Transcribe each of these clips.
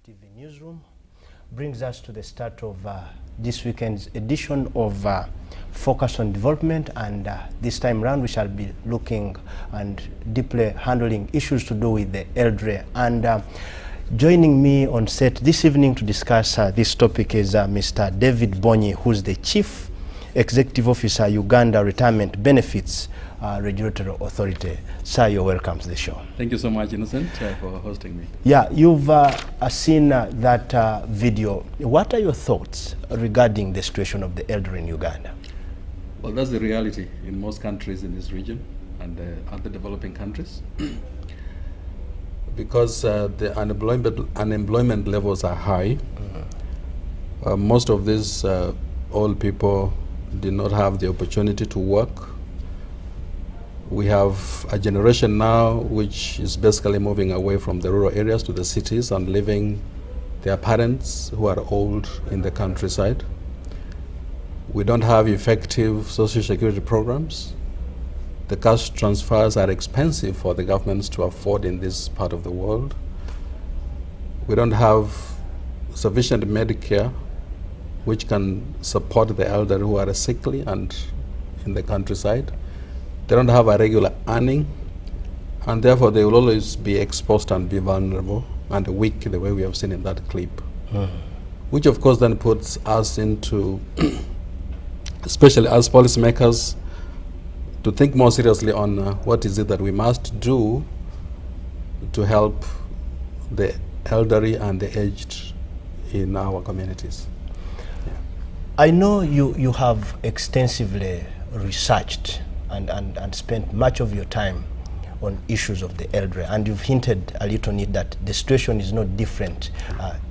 TV newsroom brings us to the start of this weekend's edition of Focus on Development, and this time round we shall be looking and deeply handling issues to do with the elderly. And joining me on set this evening to discuss this topic is Mr. David Bonyi, who's the Chief Executive Officer, Uganda Retirement Benefits Regulatory Authority. Sir, you're welcome to the show. Thank you so much, Innocent, for hosting me. Yeah, you've seen that video. What are your thoughts regarding the situation of the elderly in Uganda? Well, that's the reality in most countries in this region and other developing countries. Because the unemployment levels are high, most of these old people did not have the opportunity to work. We have a generation now which is basically moving away from the rural areas to the cities and leaving their parents who are old in the countryside. We don't have effective social security programs. The cash transfers are expensive for the governments to afford in this part of the world. We don't have sufficient Medicare which can support the elderly who are sickly and in the countryside. They don't have a regular earning, and therefore they will always be exposed and be vulnerable and weak, the way we have seen in that clip. Which of course then puts us into, especially as policymakers, to think more seriously on what is it that we must do to help the elderly and the aged in our communities. I know you have extensively researched and spent much of your time on issues of the elderly, and you've hinted a little on it that the situation is not different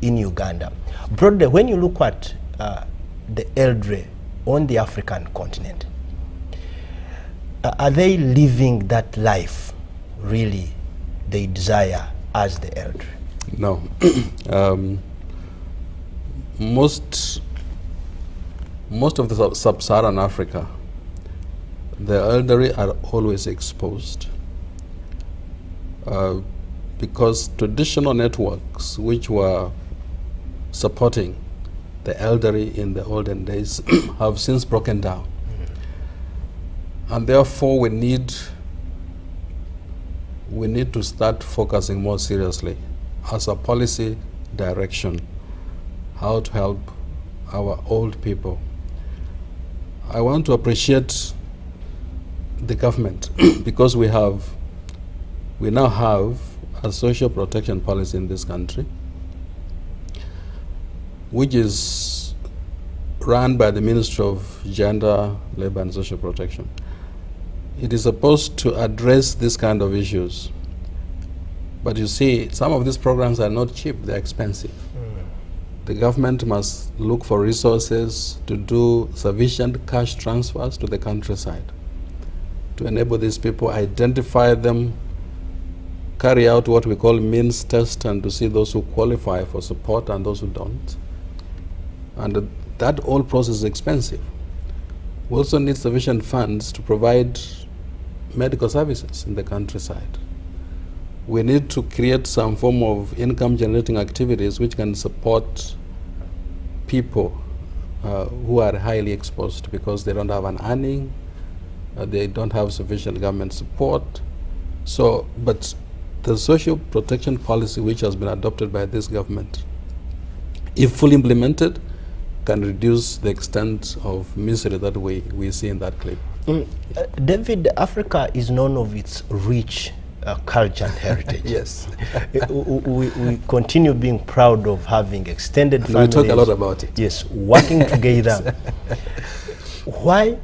in Uganda. Broadly, when you look at the elderly on the African continent, are they living that life really they desire as the elderly? No. Most of the sub-Saharan Africa, the elderly are always exposed because traditional networks which were supporting the elderly in the olden days have since broken down. And therefore we need to start focusing more seriously as a policy direction how to help our old people. I want to appreciate the government because we now have a social protection policy in this country which is run by the Ministry of Gender, Labor and Social Protection. It is supposed to address this kind of issues. But you see, some of these programs are not cheap, they're expensive. The government must look for resources to do sufficient cash transfers to the countryside to enable these people, identify them, carry out what we call means test, and to see those who qualify for support and those who don't. And that whole process is expensive. We also need sufficient funds to provide medical services in the countryside. We need to create some form of income generating activities which can support people who are highly exposed because they don't have an earning, they don't have sufficient government support. So, but the social protection policy which has been adopted by this government, if fully implemented, can reduce the extent of misery that we see in that clip. David, Africa is known of its rich culture and heritage. Yes. we continue being proud of having extended families. We talk a lot about it. Yes, working together. Why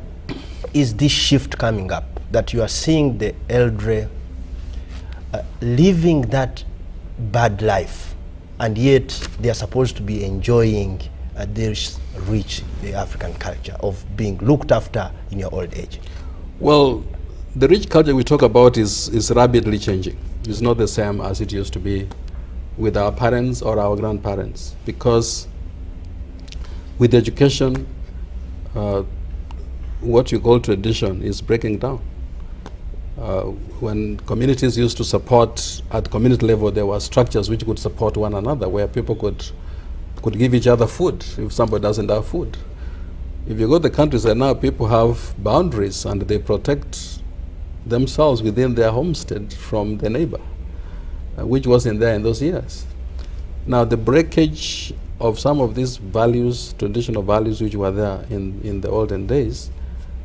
is this shift coming up, that you are seeing the elderly living that bad life, and yet they are supposed to be enjoying this rich African culture of being looked after in your old age? Well, the rich culture we talk about is rapidly changing. It's not the same as it used to be with our parents or our grandparents, because with education, what you call tradition is breaking down. When communities used to support at community level, there were structures which could support one another, where people could give each other food if somebody doesn't have food. If you go to the countries and now people have boundaries and they protect themselves within their homestead from the neighbor, which wasn't there in those years. Now the breakage of some of these values, traditional values which were there in the olden days,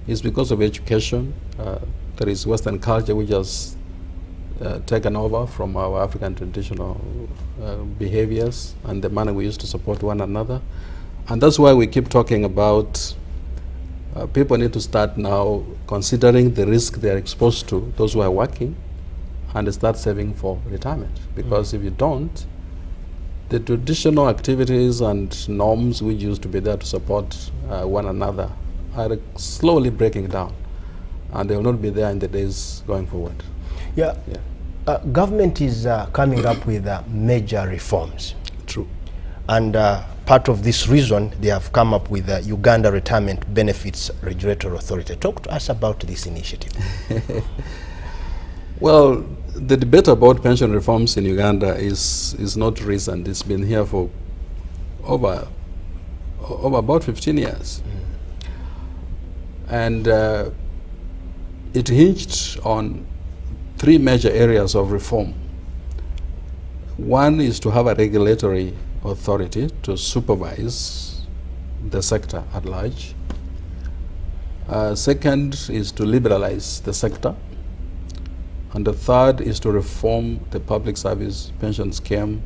is because of education. There is Western culture which has taken over from our African traditional behaviors and the manner we used to support one another. And that's why we keep talking about people need to start now considering the risk they are exposed to, those who are working, and start saving for retirement. Because if you don't, the traditional activities and norms which used to be there to support one another are slowly breaking down, and they will not be there in the days going forward. Yeah. Government is coming up with major reforms. True. And part of this reason, they have come up with the Uganda Retirement Benefits Regulatory Authority. Talk to us about this initiative. Well, the debate about pension reforms in Uganda is not recent. It's been here for over about 15 years. And it hinged on three major areas of reform. One is to have a regulatory authority to supervise the sector at large. Second is to liberalize the sector. And the third is to reform the public service pension scheme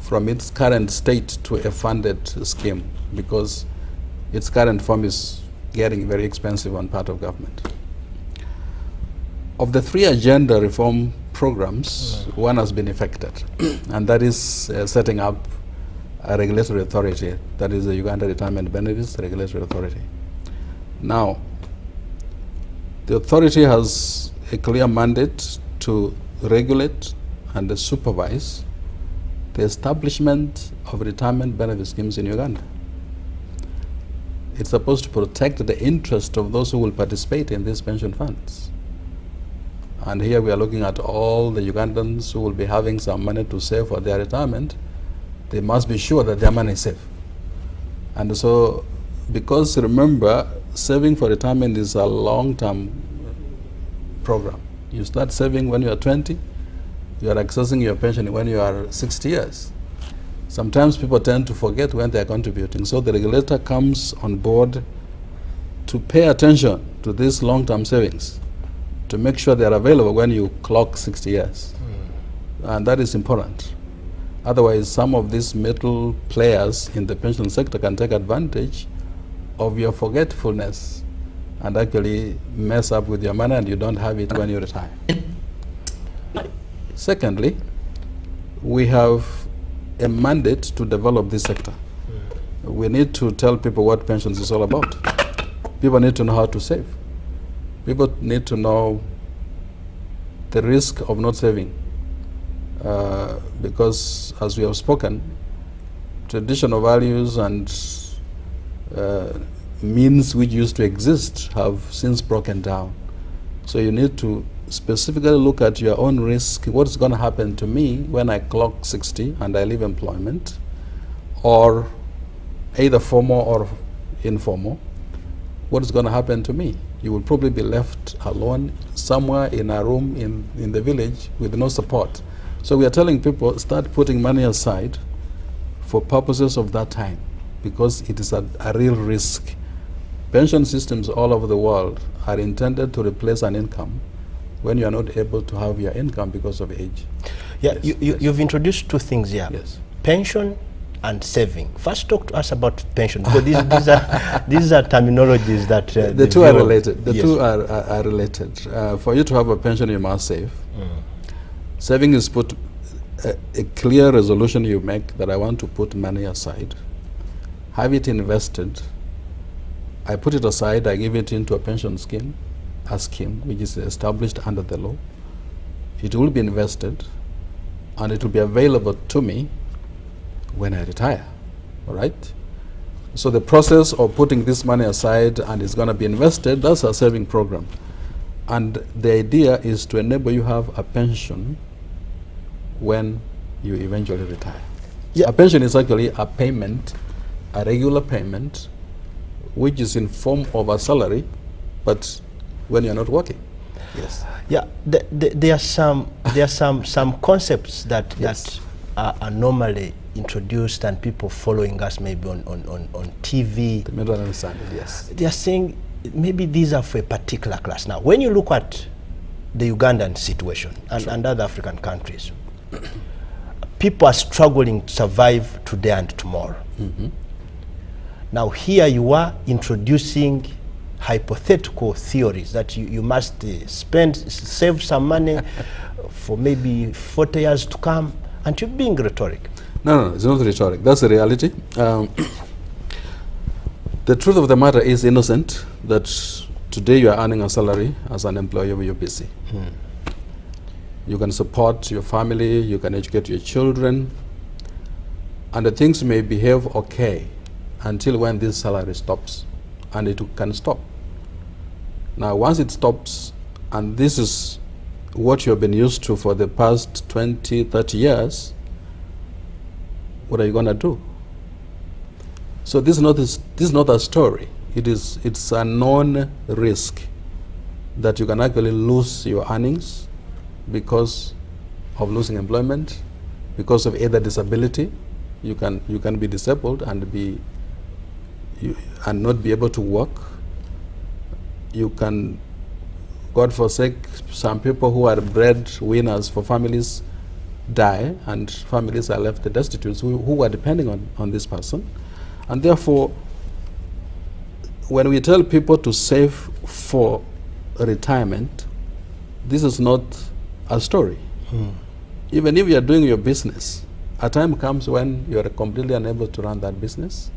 from its current state to a funded scheme, because its current form is getting very expensive on part of government. Of the three agenda reform programs, one has been effected, and that is setting up a regulatory authority, that is the Uganda Retirement Benefits Regulatory Authority. Now, the authority has a clear mandate to regulate and supervise the establishment of retirement benefit schemes in Uganda. It's supposed to protect the interest of those who will participate in these pension funds. And here we are looking at all the Ugandans who will be having some money to save for their retirement. They must be sure that their money is safe. And so, because remember, saving for retirement is a long-term program. You start saving when you are 20, you are accessing your pension when you are 60 years. Sometimes people tend to forget when they are contributing. So the regulator comes on board to pay attention to these long-term savings, to make sure they are available when you clock 60 years. And that is important. Otherwise, some of these middle players in the pension sector can take advantage of your forgetfulness and actually mess up with your money, and you don't have it when you retire. Secondly, we have a mandate to develop this sector. We need to tell people what pensions is all about. People need to know how to save. People need to know the risk of not saving. Because, as we have spoken, traditional values and means which used to exist have since broken down. So you need to specifically look at your own risk. What's going to happen to me when I clock 60 and I leave employment, or either formal or informal? What is going to happen to me? You will probably be left alone somewhere in a room in the village with no support. So we are telling people, start putting money aside for purposes of that time, because it is a real risk. Pension systems all over the world are intended to replace an income when you are not able to have your income because of age. Yeah, yes, you've introduced two things here. Yes. Pension and saving. First, talk to us about pension, because these are terminologies that the two are related. The two are related. For you to have a pension, you must save. Saving is put a clear resolution you make that I want to put money aside, have it invested. I put it aside, I give it into a pension scheme, a scheme which is established under the law. It will be invested, and it will be available to me when I retire. All right? So the process of putting this money aside and it's going to be invested, that's a saving program. And the idea is to enable you have a pension when you eventually retire. Yeah. A pension is actually a payment, a regular payment, which is in form of a salary, but when you're not working. Yes. Yeah, there are some concepts that Yes. that are normally introduced and people following us maybe on TV. The middle understanding, yes. They are saying maybe these are for a particular class. Now, when you look at the Ugandan situation and other African countries, people are struggling to survive today and tomorrow. Now, here you are introducing hypothetical theories that you must save some money for maybe 40 years to come, and you're being rhetoric. No, it's not rhetoric. That's the reality. The truth of the matter is innocent, that today you are earning a salary as an employee of UBC. You can support your family, you can educate your children, and the things may behave okay until when this salary stops, and it can stop. Now, once it stops, and this is what you have been used to for the past 20, 30 years, what are you going to do? So this is not a story. It's a known risk that you can actually lose your earnings because of losing employment, because of either disability. You can be disabled and not be able to work. You can, God forsake, some people who are breadwinners for families die, and families are left destitute who are depending on this person. And therefore, when we tell people to save for retirement, this is not a story. Even if you are doing your business, a time comes when you are completely unable to run that business,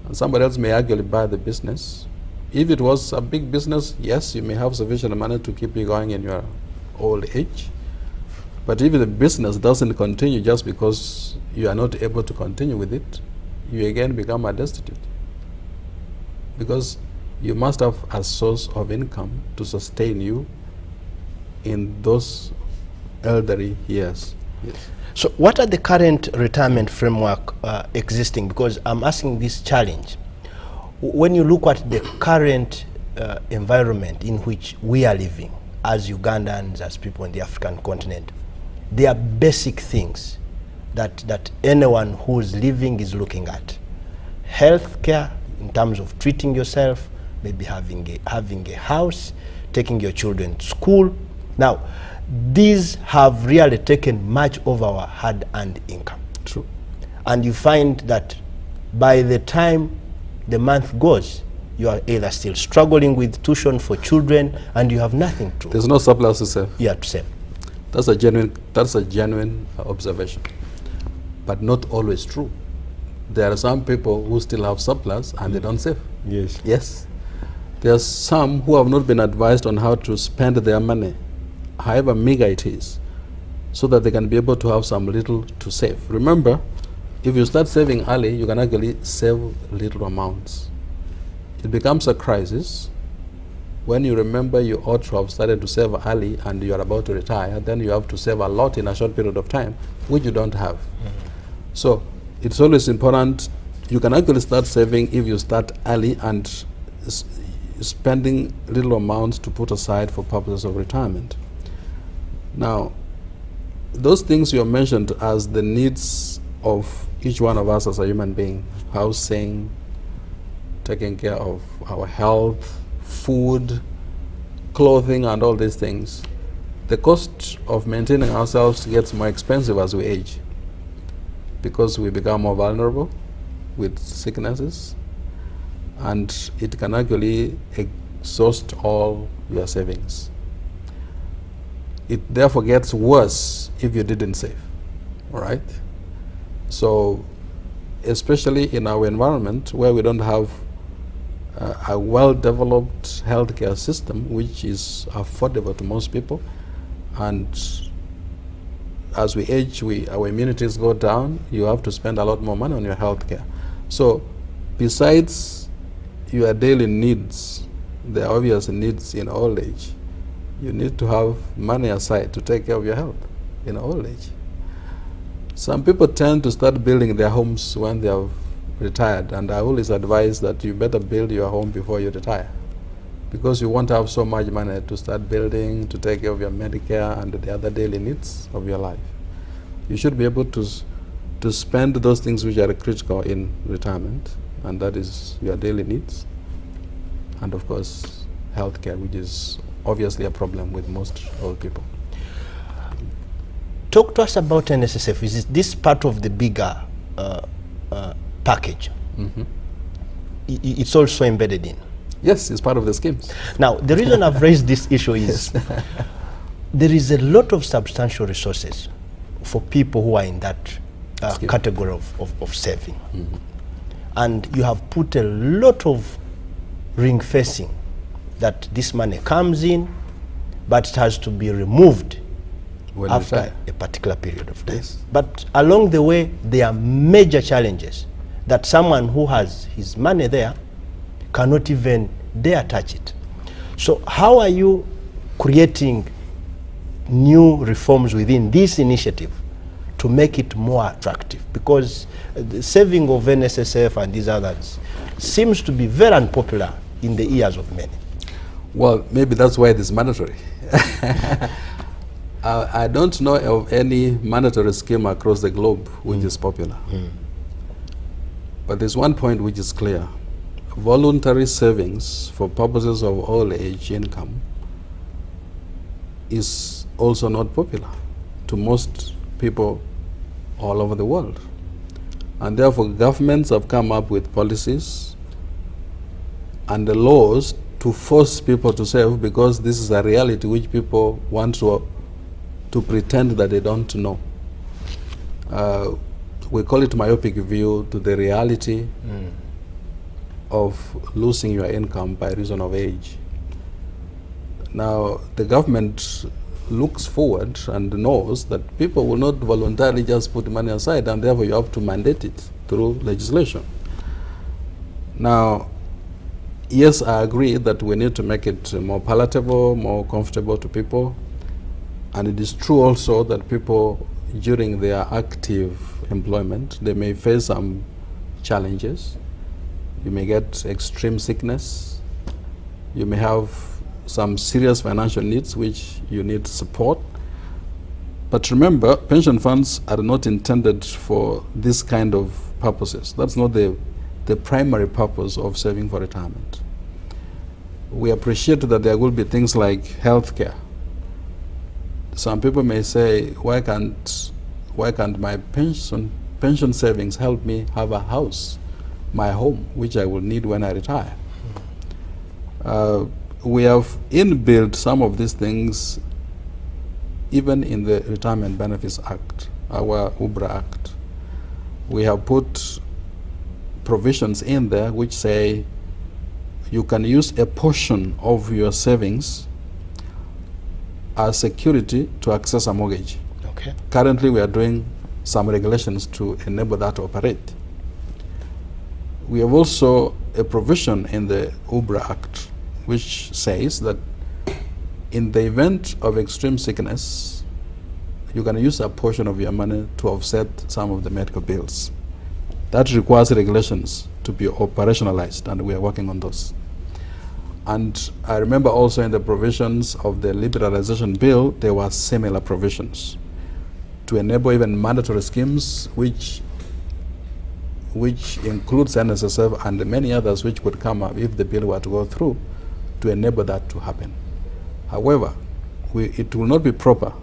and somebody else may actually buy the business. If it was a big business, yes, you may have sufficient money to keep you going in your old age. But if the business doesn't continue just because you are not able to continue with it, you again become a destitute. Because you must have a source of income to sustain you in those elderly years. Yes. So what are the current retirement framework existing? Because I'm asking this challenge. When you look at the current environment in which we are living as Ugandans, as people in the African continent, there are basic things that anyone who's living is looking at. Healthcare, in terms of treating yourself, maybe having a house, taking your children to school. Now, these have really taken much of our hard-earned income. True. And you find that by the time the month goes, you are either still struggling with tuition for children and you have nothing to. There's no surplus to save. You have to save. That's a genuine observation, but not always true. There are some people who still have surplus and they don't save. Yes. Yes. There are some who have not been advised on how to spend their money, however meager it is, so that they can be able to have some little to save. Remember, if you start saving early, you can actually save little amounts. It becomes a crisis when you remember you ought to have started to save early and you are about to retire, then you have to save a lot in a short period of time, which you don't have. So it's always important. You can actually start saving if you start early and spending little amounts to put aside for purposes of retirement. Now, those things you mentioned as the needs of each one of us as a human being, housing, taking care of our health, food, clothing, and all these things, the cost of maintaining ourselves gets more expensive as we age because we become more vulnerable with sicknesses, and it can actually exhaust all your savings. It therefore gets worse if you didn't save, all right? So, especially in our environment where we don't have a well-developed healthcare system which is affordable to most people, and as we age, our immunities go down, you have to spend a lot more money on your healthcare. So, besides your daily needs, the obvious needs in old age, you need to have money aside to take care of your health in old age. Some people tend to start building their homes when they have retired, and I always advise that you better build your home before you retire, because you won't have so much money to start building to take care of your Medicare and the other daily needs of your life. You should be able to spend those things which are critical in retirement, and that is your daily needs, and of course healthcare, which is obviously a problem with most old people. Talk to us about NSSF. Is this part of the bigger package? Mm-hmm. It's also embedded in? Yes, it's part of the schemes. Now, the reason I've raised this issue is there is a lot of substantial resources for people who are in that category of saving. Mm-hmm. And you have put a lot of ring fencing that this money comes in, but it has to be removed when after a particular period of time. Yes. But along the way, there are major challenges that someone who has his money there cannot even dare touch it. So how are you creating new reforms within this initiative to make it more attractive? Because the saving of NSSF and these others seems to be very unpopular in the ears of many. Well, maybe that's why it is mandatory. I don't know of any mandatory scheme across the globe which is popular. But there's one point which is clear. Voluntary savings for purposes of old age income is also not popular to most people all over the world. And therefore governments have come up with policies and the laws to force people to save, because this is a reality which people want to pretend that they don't know. We call it myopic view to the reality of losing your income by reason of age. Now, the government looks forward and knows that people will not voluntarily just put money aside, and therefore you have to mandate it through legislation. Now, yes, I agree that we need to make it more palatable, more comfortable to people. And it is true also that people during their active employment, they may face some challenges. You may get extreme sickness. You may have some serious financial needs which you need support. But remember, pension funds are not intended for this kind of purposes. That's not the primary purpose of saving for retirement. We appreciate that there will be things like healthcare. Some people may say, why can't my pension savings help me have a house, my home, which I will need when I retire? We have inbuilt some of these things even in the Retirement Benefits Act, our URBRA Act. We have put provisions in there which say you can use a portion of your savings as security to access a mortgage. Okay. Currently, we are doing some regulations to enable that to operate. We have also a provision in the URBRA Act which says that in the event of extreme sickness, you can use a portion of your money to offset some of the medical bills. That requires regulations to be operationalized, and we are working on those. And I remember also in the provisions of the liberalization bill, there were similar provisions to enable even mandatory schemes which includes NSSF and many others which could come up if the bill were to go through, to enable that to happen. However, it will not be proper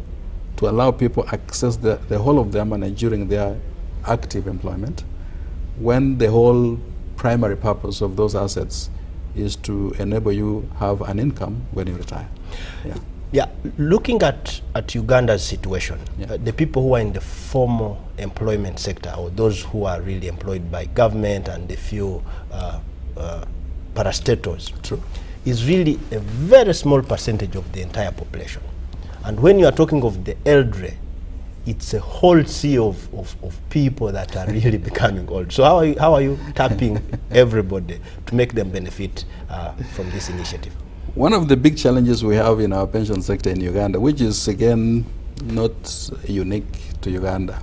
to allow people access the whole of their money during their active employment when the whole primary purpose of those assets is to enable you have an income when you retire. Yeah, looking at Uganda's situation, the people who are in the formal employment sector, or those who are really employed by government and the few parastatals, is really a very small percentage of the entire population. And when you are talking of the elderly, it's a whole sea of people that are really becoming old. So how are you tapping everybody to make them benefit from this initiative? One of the big challenges we have in our pension sector in Uganda, which is again not unique to Uganda,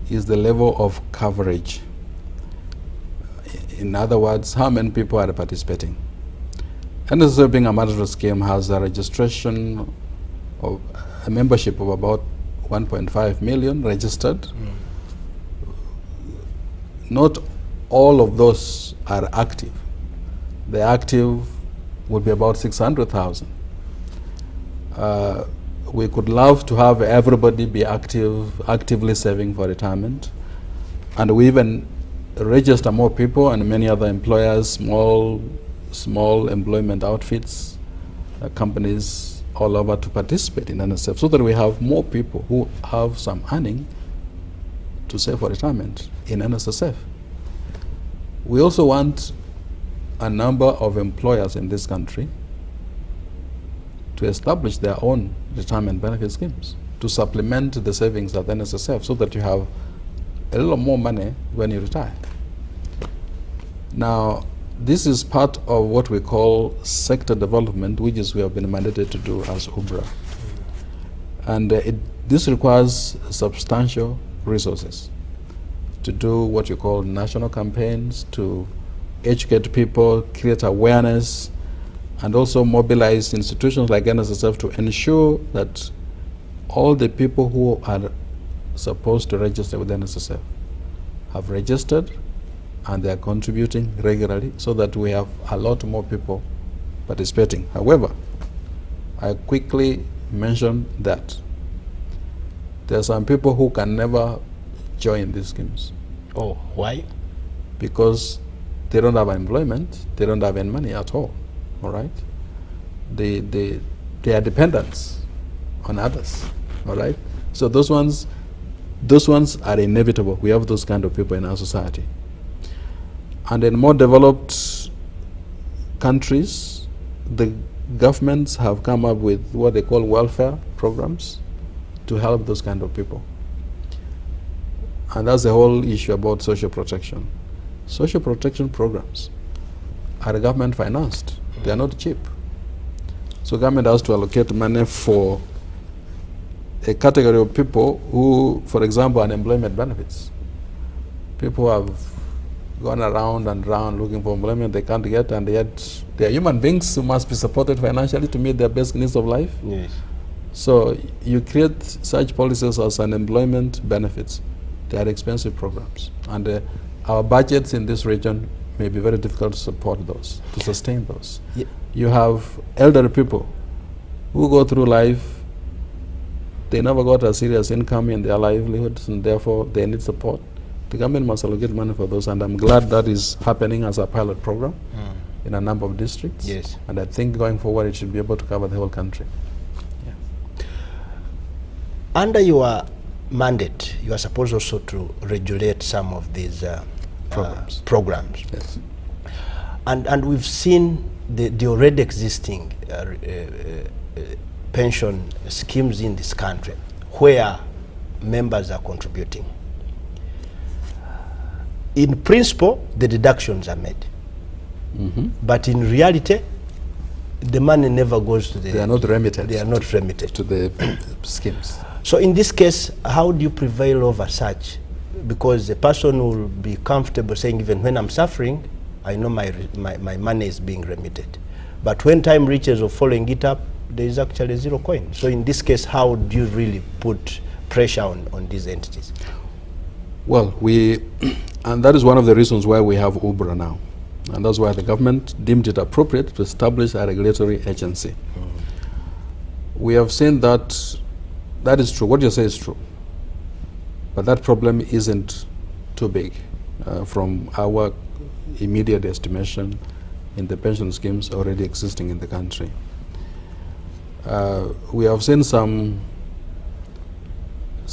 is the level of coverage. In other words, how many people are participating? NSSF, being a mandatory scheme, has a registration of a membership of about 1.5 million registered. Not all of those are active. The active would be about 600,000. We could love to have everybody be actively saving for retirement, and we even register more people, and many other employers, small employment outfits, companies all over, to participate in NSSF, so that we have more people who have some earning to save for retirement in NSSF. We also want a number of employers in this country to establish their own retirement benefit schemes to supplement the savings at NSSF, so that you have a little more money when you retire. Now, this is part of what we call sector development, which is we have been mandated to do as URBRA. And this requires substantial resources to do what you call national campaigns, to educate people, create awareness, and also mobilize institutions like NSSF to ensure that all the people who are supposed to register with NSSF have registered and they are contributing regularly, so that we have a lot more people participating. However, I quickly mention that there are some people who can never join these schemes. Oh, why? Because they don't have employment, they don't have any money at all. All right? They are dependents on others. All right? So those ones are inevitable. We have those kind of people in our society. And in more developed countries, the governments have come up with what they call welfare programs to help those kind of people. And that's the whole issue about social protection. Social protection programs are government financed. They are not cheap. So government has to allocate money for a category of people who, for example, unemployment benefits. People have gone around and around looking for employment they can't get, and yet they are human beings who must be supported financially to meet their basic needs of life. Yes. So you create such policies as unemployment benefits. They are expensive programs, and our budgets in this region may be very difficult to support those, to sustain those. Yeah. You have elderly people who go through life, they never got a serious income in their livelihoods, and therefore they need support. The government must allocate money for those, and I'm glad that is happening as a pilot program in a number of districts. Yes. And I think going forward it should be able to cover the whole country. Yeah. Under your mandate, you are supposed also to regulate some of these programs. Yes. And we've seen the already existing pension schemes in this country where members are contributing. In principle, the deductions are made. But in reality, the money never goes to the... They are not remitted. They are not remitted. To the schemes. So in this case, how do you prevail over such? Because the person will be comfortable saying, even when I'm suffering, I know my money is being remitted. But when time reaches of following it up, there is actually zero coin. So in this case, how do you really put pressure on these entities? Well, and that is one of the reasons why we have URBRA now. And that's why the government deemed it appropriate to establish a regulatory agency. We have seen that that is true. What you say is true. But that problem isn't too big from our immediate estimation in the pension schemes already existing in the country. We have seen some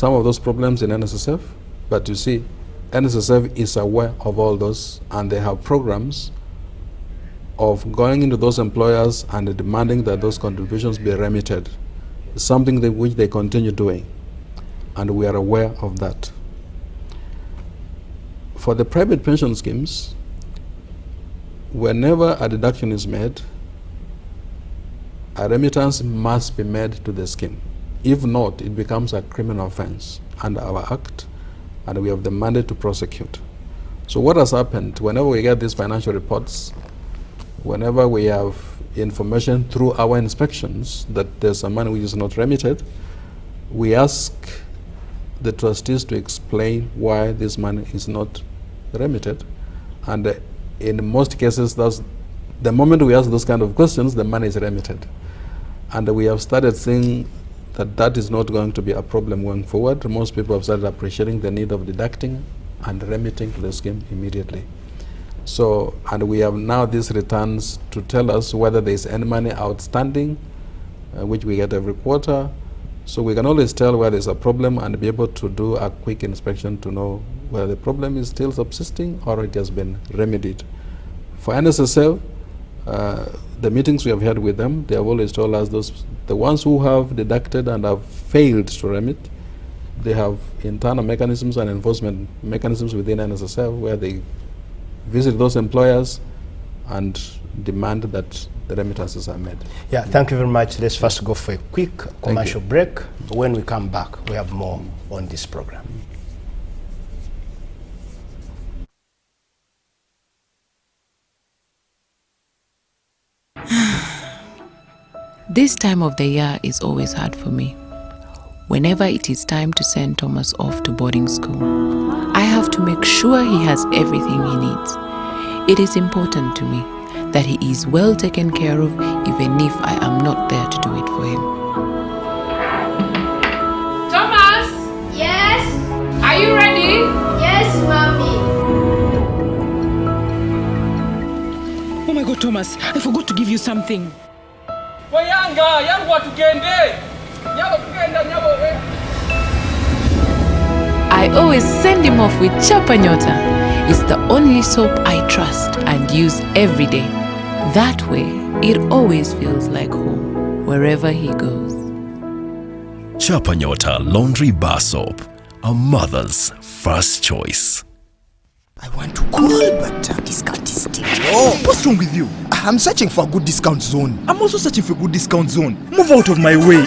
of those problems in NSSF, but you see, NSSF is aware of all those, and they have programs of going into those employers and demanding that those contributions be remitted. It's something which they continue doing, and we are aware of that. For the private pension schemes, whenever a deduction is made, a remittance must be made to the scheme. If not, it becomes a criminal offense under our act, and we have the mandate to prosecute. So what has happened, whenever we get these financial reports, whenever we have information through our inspections that there's some money which is not remitted, we ask the trustees to explain why this money is not remitted. And in most cases, that's the moment we ask those kind of questions, the money is remitted. And we have started seeing that that is not going to be a problem going forward. Most people have started appreciating the need of deducting and remitting to the scheme immediately. So, and we have now these returns to tell us whether there is any money outstanding, which we get every quarter. So we can always tell where there's a problem and be able to do a quick inspection to know whether the problem is still subsisting or it has been remedied. For NSSF, the meetings we have had with them, they have always told us the ones who have deducted and have failed to remit, they have internal mechanisms and enforcement mechanisms within NSSF where they visit those employers and demand that the remittances are made. Yeah, thank you very much. Let's first go for a quick commercial break. When we come back, we have more on this program. This time of the year is always hard for me. Whenever it is time to send Thomas off to boarding school, I have to make sure he has everything he needs. It is important to me that he is well taken care of, even if I am not there to do it for him. Thomas! Yes? Are you ready? Yes, Mommy. Oh my God, Thomas, I forgot to give you something. I always send him off with Chapa Nyota. It's the only soap I trust and use every day. That way, it always feels like home, wherever he goes. Chapa Nyota Laundry Bar Soap, a mother's first choice. I want to call, but discount is still low. What's wrong with you? I'm searching for a good discount zone. I'm also searching for a good discount zone. Move out of my way.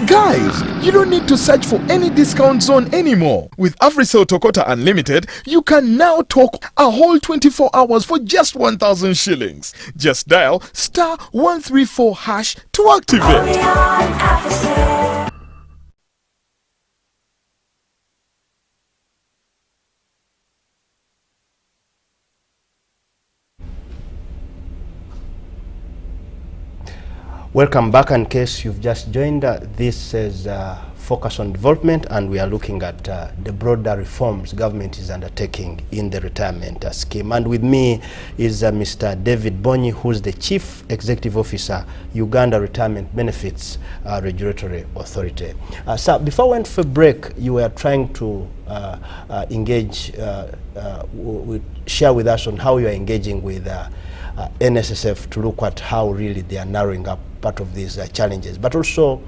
Guys, you don't need to search for any discount zone anymore. With AfriCell Tokota Unlimited, you can now talk a whole 24 hours for just 1,000 shillings. Just dial *134# to activate. Welcome back. In case you've just joined, this is Focus on Development, and we are looking at the broader reforms government is undertaking in the retirement scheme. And with me is Mr. David Bonyi, who's the Chief Executive Officer, Uganda Retirement Benefits Regulatory Authority. So before we went for break, you were trying to engage, share with us on how you are engaging with NSSF to look at how really they are narrowing up part of these challenges. But also,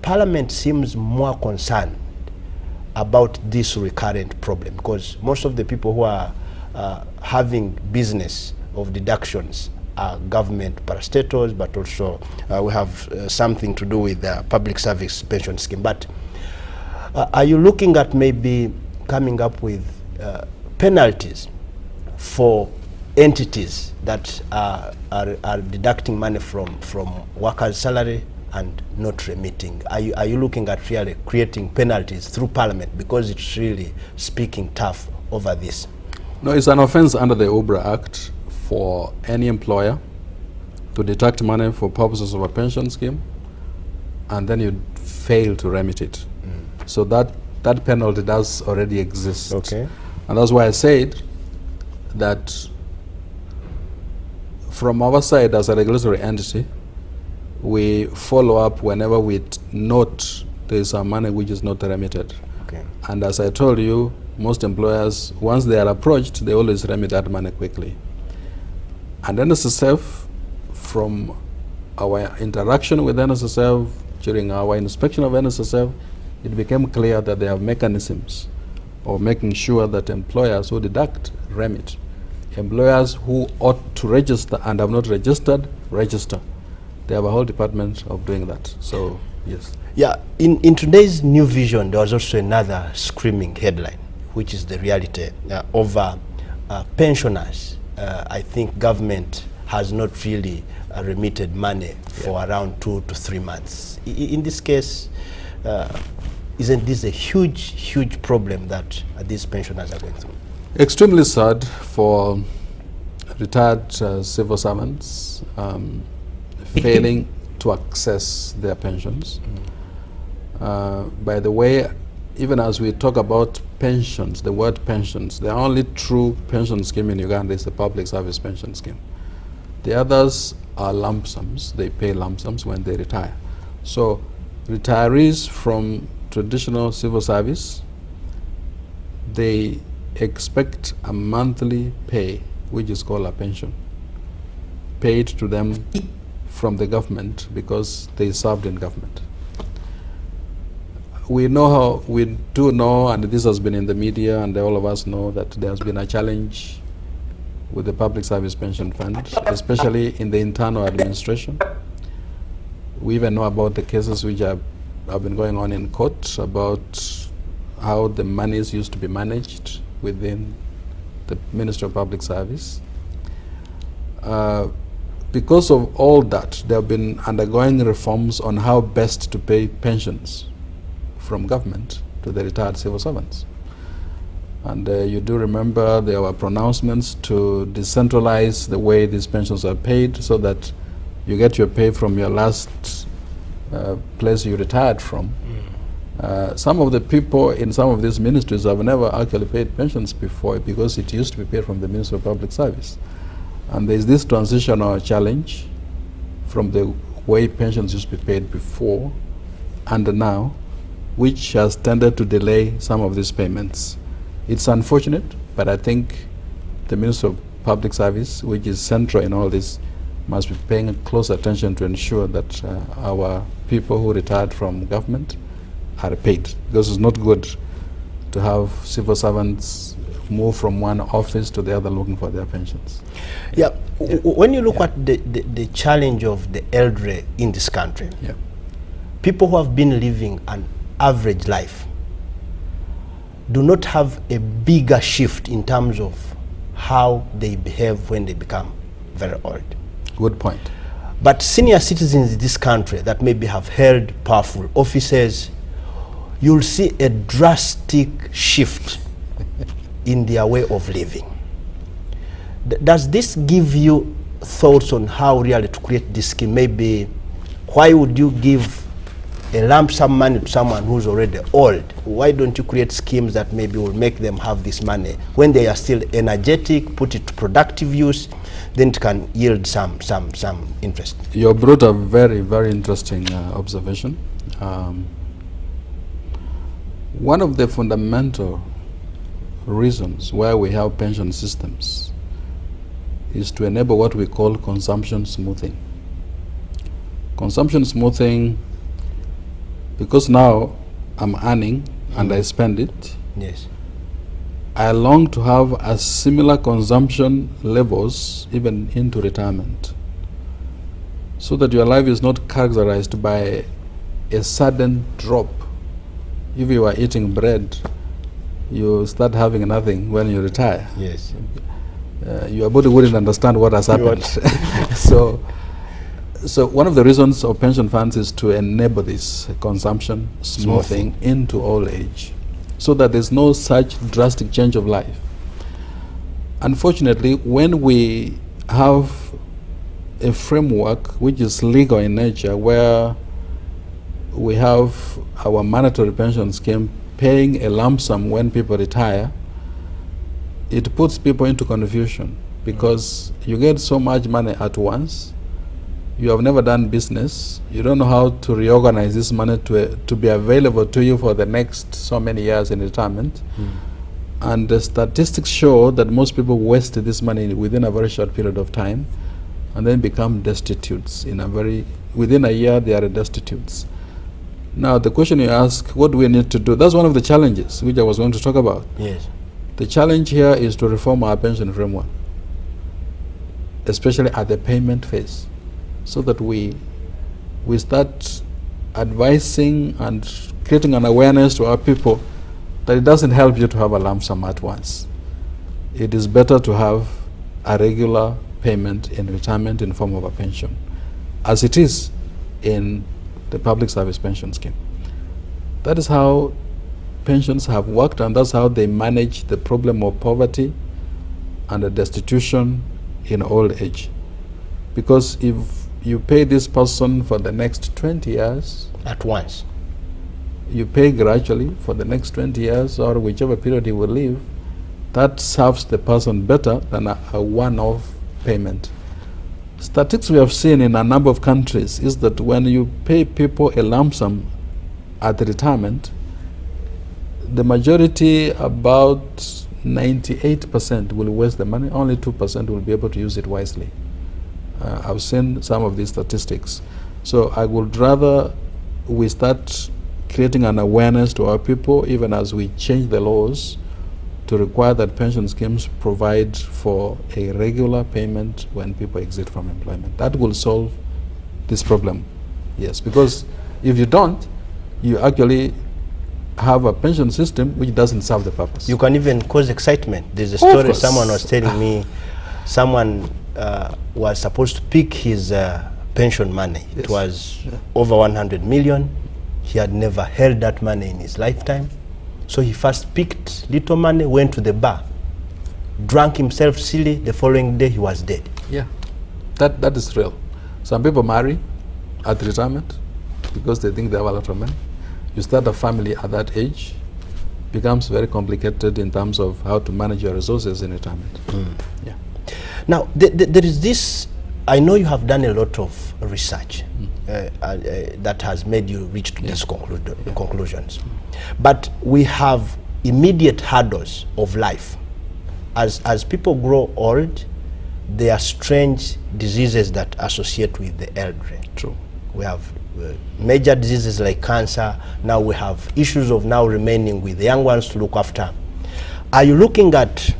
Parliament seems more concerned about this recurrent problem, because most of the people who are having business of deductions are government parastatals, but also we have something to do with the public service pension scheme. But are you looking at maybe coming up with penalties for entities that are deducting money from workers' salary and not remitting? Are you looking at really creating penalties through Parliament, because it's really speaking tough over this? No, it's an offense under the URBRA Act for any employer to deduct money for purposes of a pension scheme, and then you fail to remit it. So that penalty does already exist. Okay. And that's why I said that from our side as a regulatory entity, we follow up whenever we note there is some money which is not remitted. Okay. And as I told you, most employers, once they are approached, they always remit that money quickly. And NSSF, from our interaction with NSSF, during our inspection of NSSF, it became clear that they have mechanisms or making sure that employers who deduct remit, employers who ought to register and have not registered, register. They have a whole department of doing that. So, yes. Yeah, in today's New Vision, there was also another screaming headline, which is the reality of pensioners. I think government has not really remitted money for around 2 to 3 months. In this case, isn't this a huge problem that these pensioners are going through? Extremely sad for retired civil servants failing to access their pensions. By the way, even as we talk about pensions, the word pensions, the only true pension scheme in Uganda is the public service pension scheme. The others are lump sums. They pay lump sums when they retire. So retirees from traditional civil service, they expect a monthly pay, which is called a pension, paid to them from the government because they served in government. We do know, and this has been in the media, and all of us know that there has been a challenge with the Public Service Pension Fund, especially in the internal administration. We even know about the cases which have been going on in court about how the monies used to be managed within the Ministry of Public Service. Because of all that, they have been undergoing reforms on how best to pay pensions from government to the retired civil servants. And you do remember there were pronouncements to decentralize the way these pensions are paid so that you get your pay from your last place you retired from. Some of the people in some of these ministries have never actually paid pensions before because it used to be paid from the Ministry of Public Service. And there's this transitional challenge from the way pensions used to be paid before and now, which has tended to delay some of these payments. It's unfortunate, but I think the Ministry of Public Service, which is central in all this, must be paying close attention to ensure that our people who retired from government are paid, because it's not good to have civil servants move from one office to the other looking for their pensions. Yeah, when you look at the challenge of the elderly in this country, people who have been living an average life do not have a bigger shift in terms of how they behave when they become very old. Good point. But senior citizens in this country that maybe have held powerful offices, you'll see a drastic shift in their way of living. Does this give you thoughts on how really to create this scheme? Maybe why would you give a lump sum money to someone who's already old? Why don't you create schemes that maybe will make them have this money when they are still energetic, put it to productive use, then it can yield some interest? You brought a very, very interesting observation. One of the fundamental reasons why we have pension systems is to enable what we call consumption smoothing. Consumption smoothing, because now I'm earning and I spend it. Yes. I long to have a similar consumption levels even into retirement, so that your life is not characterized by a sudden drop. If you are eating bread, you start having nothing when you retire. Yes. Your body wouldn't understand what has happened. So one of the reasons of pension funds is to enable this consumption smoothing into old age, so that there's no such drastic change of life. Unfortunately, when we have a framework which is legal in nature, where we have our mandatory pension scheme paying a lump sum when people retire, it puts people into confusion, because you get so much money at once. You have never done business. You don't know how to reorganize this money to be available to you for the next so many years in retirement. And the statistics show that most people waste this money within a very short period of time and then become destitutes. Within a year they are destitutes. Now, the question you ask, what do we need to do? That's one of the challenges which I was going to talk about. Yes. The challenge here is to reform our pension framework, especially at the payment phase, so that we start advising and creating an awareness to our people that it doesn't help you to have a lump sum at once. It is better to have a regular payment in retirement in form of a pension, as it is in the public service pension scheme. That is how pensions have worked, and that's how they manage the problem of poverty and the destitution in old age. Because if you pay this person for the next 20 years at once, you pay gradually for the next 20 years or whichever period he will live, that serves the person better than a one-off payment. Statistics we have seen in a number of countries is that when you pay people a lump sum at retirement, the majority, about 98%, will waste the money. Only 2% will be able to use it wisely. I've seen some of these statistics. So I would rather we start creating an awareness to our people, even as we change the laws, to require that pension schemes provide for a regular payment when people exit from employment. That will solve this problem. Yes, because if you don't, you actually have a pension system which doesn't serve the purpose. You can even cause excitement. There's a story someone was telling me, someone was supposed to pick his pension money. Yes. It was over 100 million. He had never held that money in his lifetime. So he first picked little money, went to the bar, drank himself silly. The following day he was dead. Yeah, that is real. Some people marry at retirement because they think they have a lot of money. You start a family at that age, becomes very complicated in terms of how to manage your resources in retirement. Yeah. Now, there is this, I know you have done a lot of research that has made you reach to these conclusions. But we have immediate hurdles of life. As people grow old, there are strange diseases that associate with the elderly. True. We have major diseases like cancer. Now we have issues of now remaining with the young ones to look after. Are you looking at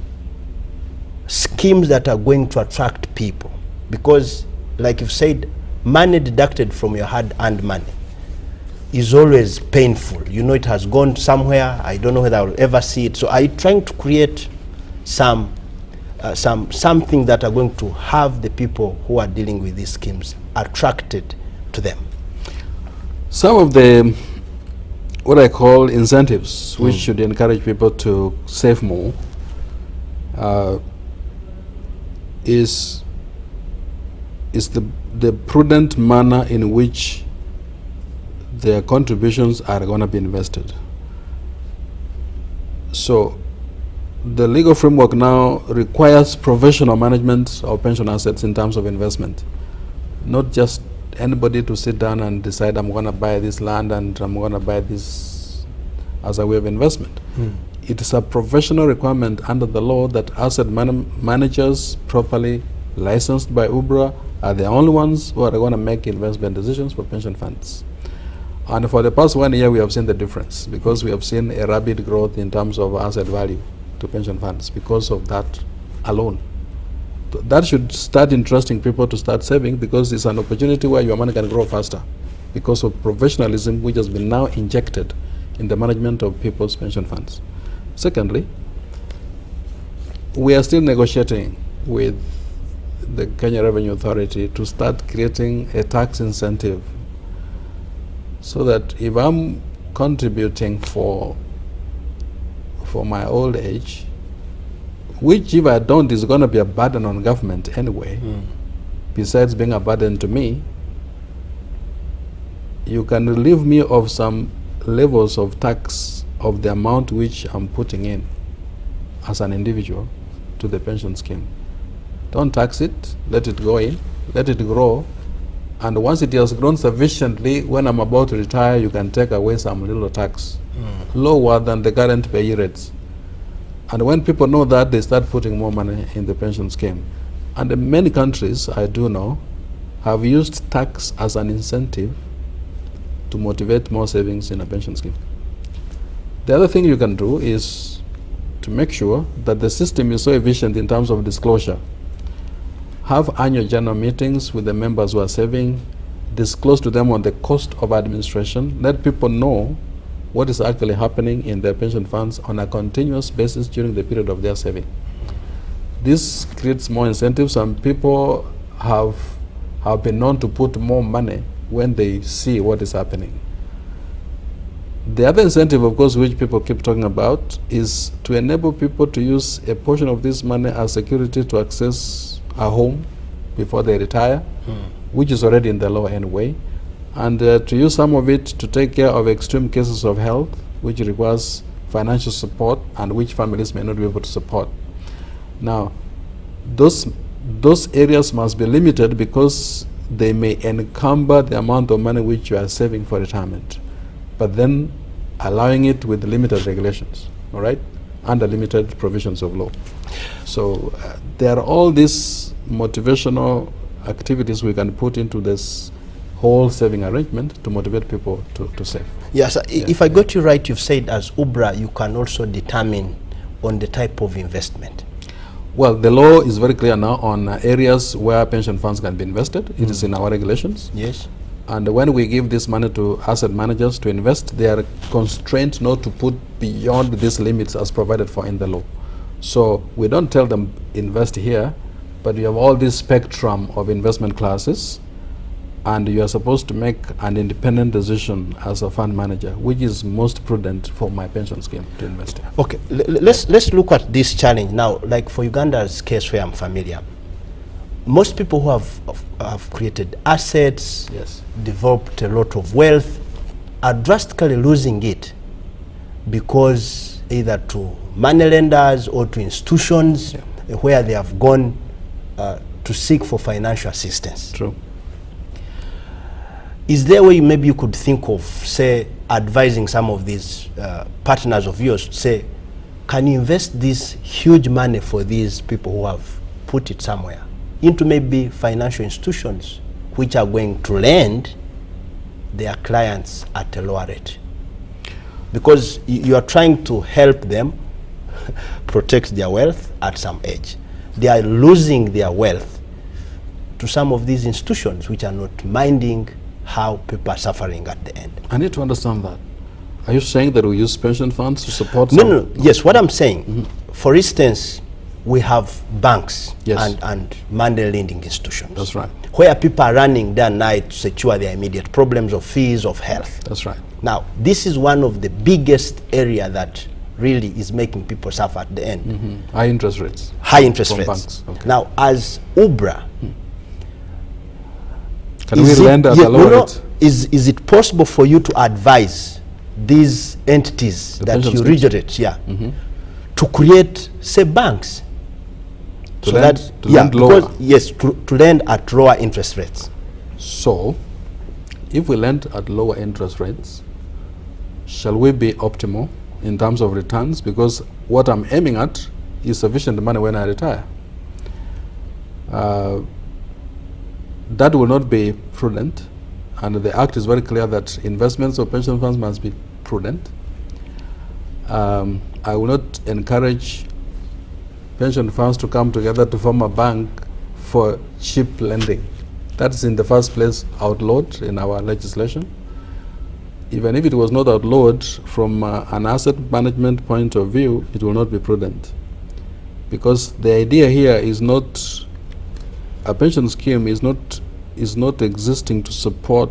schemes that are going to attract people? Because, like you've said, money deducted from your hard-earned money is always painful. You know it has gone somewhere. I don't know whether I will ever see it. So are you trying to create something that are going to have the people who are dealing with these schemes attracted to them? Some of the, what I call incentives, which should encourage people to save more, is the prudent manner in which their contributions are going to be invested. So the legal framework now requires professional management of pension assets in terms of investment, not just anybody to sit down and decide, I'm going to buy this land and I'm going to buy this as a way of investment. It is a professional requirement under the law that asset managers properly licensed by URBRA are the only ones who are going to make investment decisions for pension funds. And for the past 1 year, we have seen the difference, because we have seen a rapid growth in terms of asset value to pension funds because of that alone. That should start interesting people to start saving, because it's an opportunity where your money can grow faster because of professionalism which has been now injected in the management of people's pension funds. Secondly, we are still negotiating with the Kenya Revenue Authority to start creating a tax incentive, so that if I'm contributing for my old age, which if I don't is going to be a burden on government anyway, besides being a burden to me, you can relieve me of some levels of tax of the amount which I'm putting in as an individual to the pension scheme. Don't tax it, let it go in, let it grow, and once it has grown sufficiently, when I'm about to retire, you can take away some little tax, lower than the current pay rates. And when people know that, they start putting more money in the pension scheme. And many countries, I do know, have used tax as an incentive to motivate more savings in a pension scheme. The other thing you can do is to make sure that the system is so efficient in terms of disclosure. Have annual general meetings with the members who are saving, disclose to them on the cost of administration, let people know what is actually happening in their pension funds on a continuous basis during the period of their saving. This creates more incentives, and people have been known to put more money when they see what is happening. The other incentive, of course, which people keep talking about, is to enable people to use a portion of this money as security to access a home before they retire, which is already in the law anyway, and to use some of it to take care of extreme cases of health, which requires financial support and which families may not be able to support. Now, those areas must be limited because they may encumber the amount of money which you are saving for retirement, but then allowing it with limited regulations, all right, under limited provisions of law. So there are all these motivational activities we can put into this whole saving arrangement to motivate people to save. Yes, if I got you right, you've said as URBRA you can also determine on the type of investment. Well, the law is very clear now on areas where pension funds can be invested. It is in our regulations. Yes. And when we give this money to asset managers to invest, they are constrained not to put beyond these limits as provided for in the law. So we don't tell them invest here, but you have all this spectrum of investment classes, and you are supposed to make an independent decision as a fund manager, which is most prudent for my pension scheme to invest in. Okay, let's look at this challenge now. Like for Uganda's case where I'm familiar, most people who have created assets, yes, developed a lot of wealth, are drastically losing it because either to money lenders or to institutions where they have gone to seek for financial assistance. True. Is there a way maybe you could think of, say, advising some of these partners of yours to say, can you invest this huge money for these people who have put it somewhere into maybe financial institutions which are going to lend their clients at a lower rate? Because you are trying to help them protect their wealth at some age. They are losing their wealth to some of these institutions which are not minding how people are suffering at the end. I need to understand that. Are you saying that we use pension funds to support? No. Yes, what I'm saying, for instance, we have banks and money lending institutions. That's right. Where people are running day and night to secure their immediate problems of fees, of health. That's right. Now, this is one of the biggest area that really is making people suffer at the end. High interest rates. High interest rates. Banks. Okay. Now, as URBRA, can we lend at a lower rate? Is it possible for you to advise these entities that you regulate, to create, say, banks? To lend lower? Yes, to lend at lower interest rates. So, if we lend at lower interest rates, shall we be optimal in terms of returns? Because what I'm aiming at is sufficient money when I retire. That will not be prudent, and the Act is very clear that investments of pension funds must be prudent. I will not encourage pension funds to come together to form a bank for cheap lending. That's in the first place outlawed in our legislation. Even if it was not outlawed, from an asset management point of view, it will not be prudent. Because the idea here is not, a pension scheme is not existing to support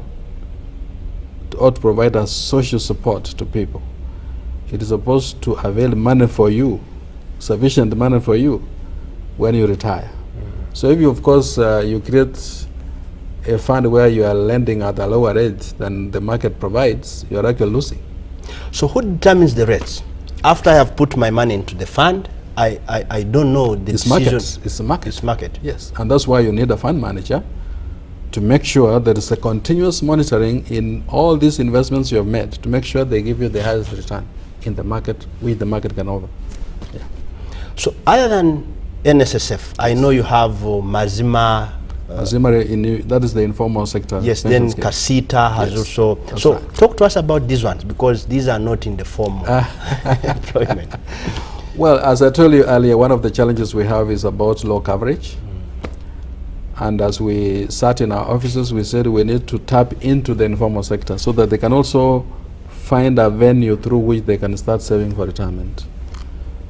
or to provide a social support to people. It is supposed to avail money for you, sufficient money for you when you retire. So if you, of course, you create a fund where you are lending at a lower rate than the market provides, you are actually losing. So who determines the rates? After I have put my money into the fund, I don't know the decision. It's the market. It's market. Yes, and that's why you need a fund manager to make sure there is a continuous monitoring in all these investments you have made to make sure they give you the highest return in the market, which the market can offer. So other than NSSF, I know you have Mazima that is the informal sector. Yes, then Casita has also. So talk to us about these ones, because these are not in the formal employment. Well, as I told you earlier, one of the challenges we have is about low coverage. And as we sat in our offices, we said we need to tap into the informal sector so that they can also find a venue through which they can start saving for retirement.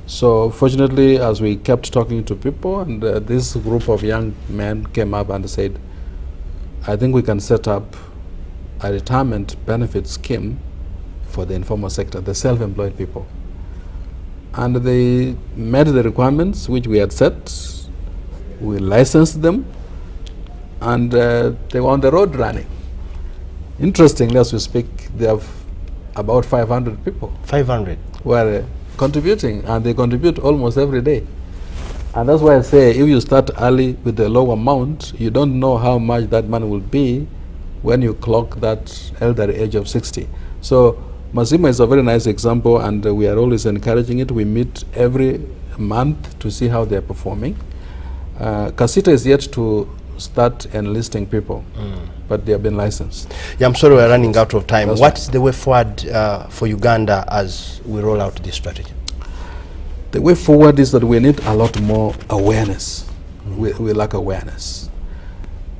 So fortunately, as we kept talking to people, and this group of young men came up and said, I think we can set up a retirement benefit scheme for the informal sector, the self-employed people. And they met the requirements which we had set. We licensed them, and they were on the road running. Interestingly, as we speak, they have about 500 people. 500? Who are contributing, and they contribute almost every day. And that's why I say, if you start early with a low amount, you don't know how much that money will be when you clock that elder age of 60. So Mazima is a very nice example, and we are always encouraging it. We meet every month to see how they are performing. Casita is yet to start enlisting people, but they have been licensed. Yeah, I'm sorry we're running out of time. What's the way forward for Uganda as we roll out this strategy? The way forward is that we need a lot more awareness. We lack awareness.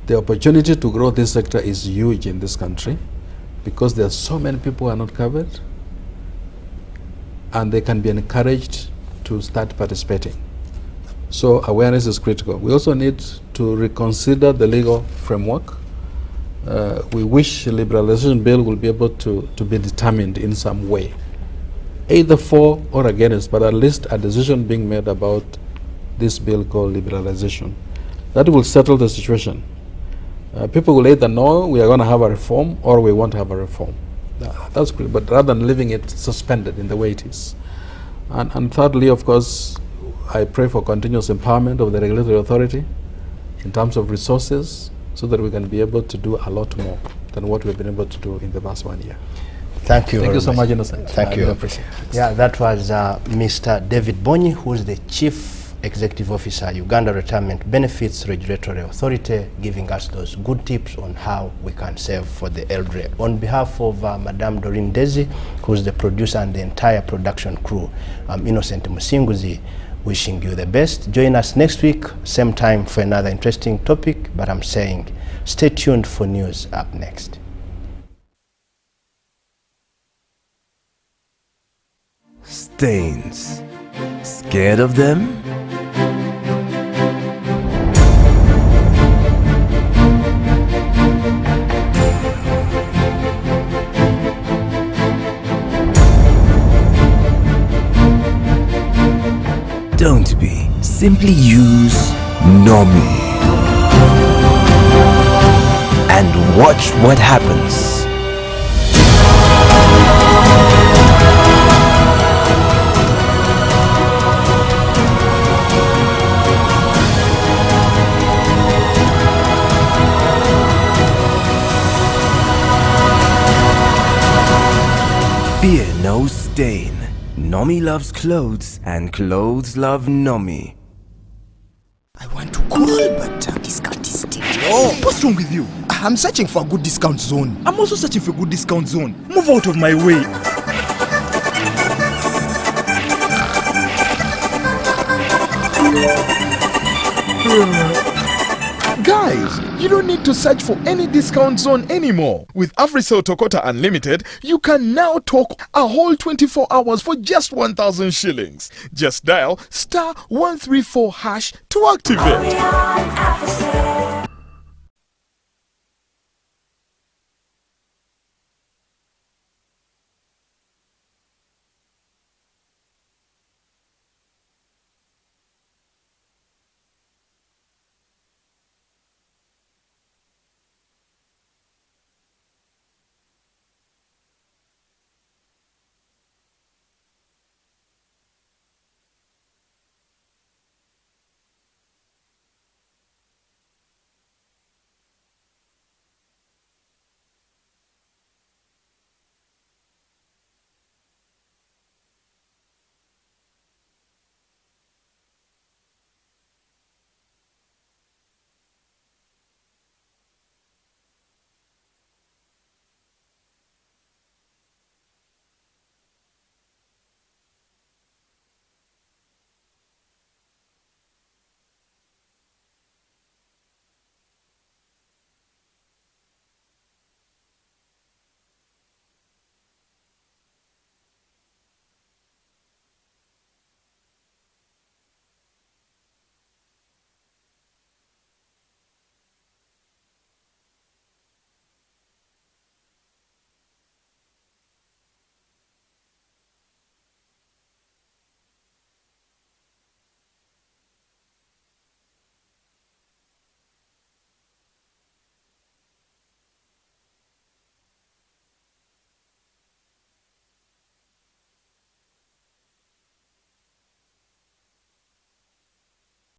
The opportunity to grow this sector is huge in this country because there are so many people who are not covered, and they can be encouraged to start participating. So awareness is critical. We also need to reconsider the legal framework. We wish the liberalization bill will be able to be determined in some way, either for or against, but at least a decision being made about this bill called liberalization. That will settle the situation. People will either know we are going to have a reform or we won't have a reform. That's good, but rather than leaving it suspended in the way it is. And thirdly, of course, I pray for continuous empowerment of the regulatory authority in terms of resources so that we can be able to do a lot more than what we've been able to do in the past 1 year. Thank you. Thank you so much, Innocent. Thank you. Appreciate it. Yeah, that was Mr. David Bonyi, who is the Chief Executive Officer, Uganda Retirement Benefits Regulatory Authority, giving us those good tips on how we can save for the elderly. On behalf of Madame Doreen Desi, who's the producer, and the entire production crew, I'm Innocent Musinguzi, wishing you the best. Join us next week, same time, for another interesting topic, but I'm saying stay tuned for news up next. Stains. Scared of them? Don't be. Simply use Nomi. And watch what happens. Fear no stain. Nomi loves clothes, and clothes love Nomi. I want to call, but discount is still. Oh, what's wrong with you? I'm searching for a good discount zone. I'm also searching for a good discount zone. Move out of my way. Guys, you don't need to search for any discount zone anymore. With AfriCell Tokota Unlimited, you can now talk a whole 24 hours for just 1,000 shillings. Just dial *134# to activate.